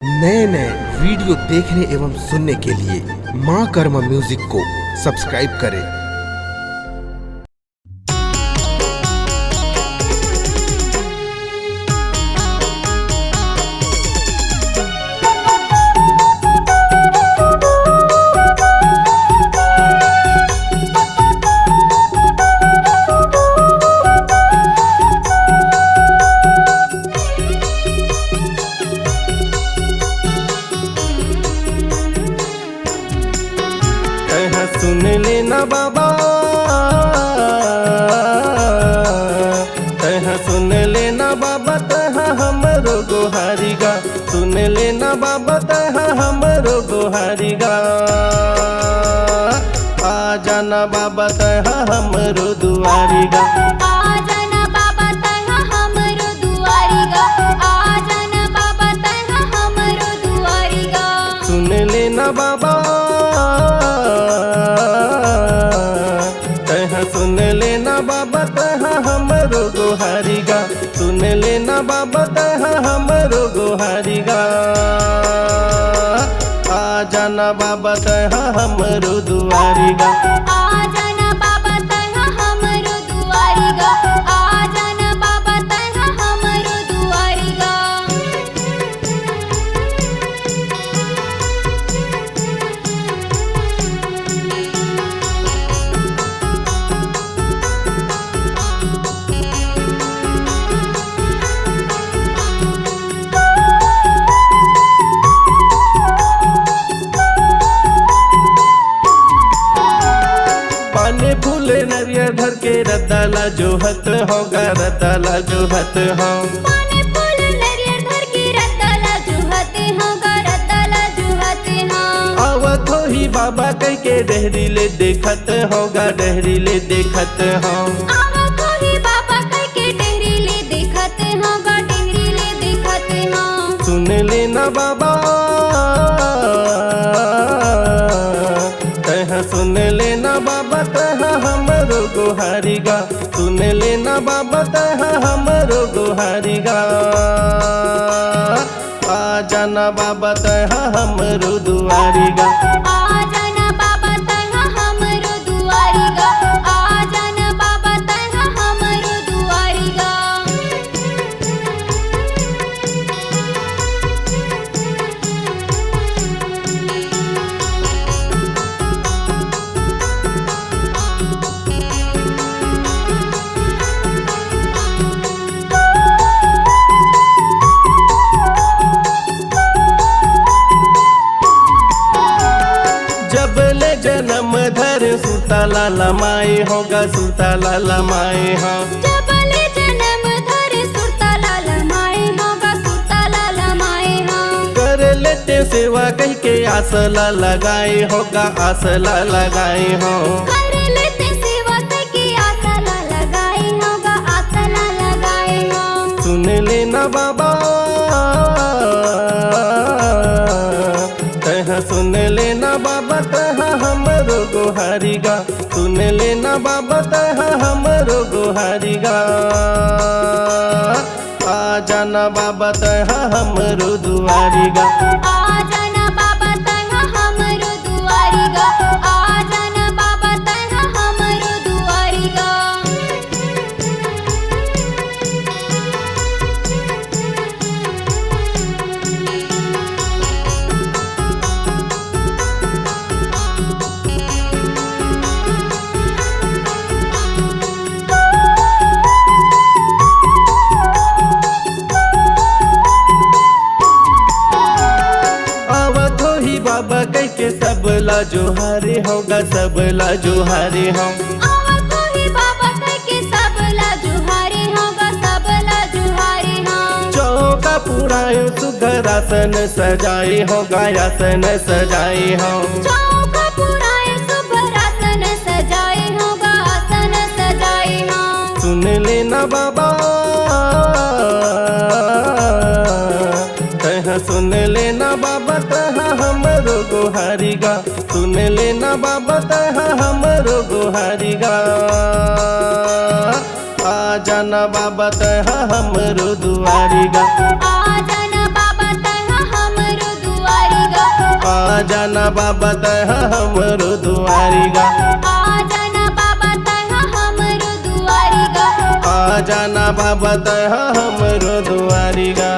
नए नए वीडियो देखने एवं सुनने के लिए माँ कर्मा म्यूजिक को सब्सक्राइब करें। सुन लेना बाबा, सुन लेना बाबा तहा हमरो गोहारी गा। सुन लेना बाबा तहा हमरो गोहारी गा। आ जाना बाबा तहा हमरो दुआरी गा। आ जाना बाबा तहा हमरो दुआरी गा। आ जाना बाबा तहा हमरो दुआरी गा। सुन लेना बाबा, सुन लेना बाबा तहा हमरो गोहारी गा। सुन लेना बाबा तहा हमरो गोहारी गा। आ जाना बाबा तहा हमरो दुआरी गा। आ जाना बाबा तहा हमरो दुआरी गा। आ जाना बाबा तहा हमरो दुआरी गा। पाने फूल नरियर धर के रद्दाला जोहत होगा, रद्दाला जोहत हो। पाने फूल नरियर धर के रद्दाला जोहते होगा, रद्दाला जोहते हो। आवत हो ही बाबा कह के डहरी ले देखत होगा, डहरी ले देखत हो। आवत हो ही बाबा कह के डेहरी ले देखत होगा, डेहरी ले देखत हो। सुन लेना बाबा, सुन लेना बाबा तहा हमरो गोहारी गा। सुन लेना बाबा तहा हमरो गोहारी गा। आ जाना बाबा तहा हमरो दुआरी गा। आ जाना बाबा तहा हमरो दुआरी गा। आ जाना बाबा तहा हमरो दुआरी गा। जब ले जन्म धर सुतला लमाई होगा, सुतला लमाई हो। जबले जन्म धर सुरताला लमाए होगा, सुरताला लमाए हो। कर लेते सेवा कह के आसला लगाए होगा, आसला लगाए हो। कर लेते सेवा के आसला लगाए होगा, आसला लगाए हो। सुन लेना बाबा, सुन लेना बाबा तहा हमरो गोहारी गा। सुन लेना बाबा तहा हमरो गोहारी गा। आ जाना बाबा तहा हमरो दुआरी गा। आ जाना बाबा तहा हमरो दुआरी गा। आ जाना बाबा तहा हमरो दुआरी गा। आवत हो ही बाबा कह के सबला जोहारे होगा, सबला जोहारे हो। आवत हो ही बाबा कह के सबला जुहारे होगा, सबला जुहारे हो। चौका पुरायो सुघर आसन सजाए होगा, आसन सजाए हो। चौका पुराए सुभर आसन सजाए होगा, आसन सजाए हो। सुन लेना बाबा, सुन लेना बाबा तहा हमरो गोहारी गा। सुन लेना बाबा तहा हमरो गोहारी गा। आ जाना बाबा तहा हमरो दुआरी गा। आ जाना बाबा तहा हमरो जाना बाबा तहा हमरो दुआरी गा, आ जाना बाबा तहा हमरो दुआरी गा, आ जाना बाबा तहा हमरो दुआरी गा।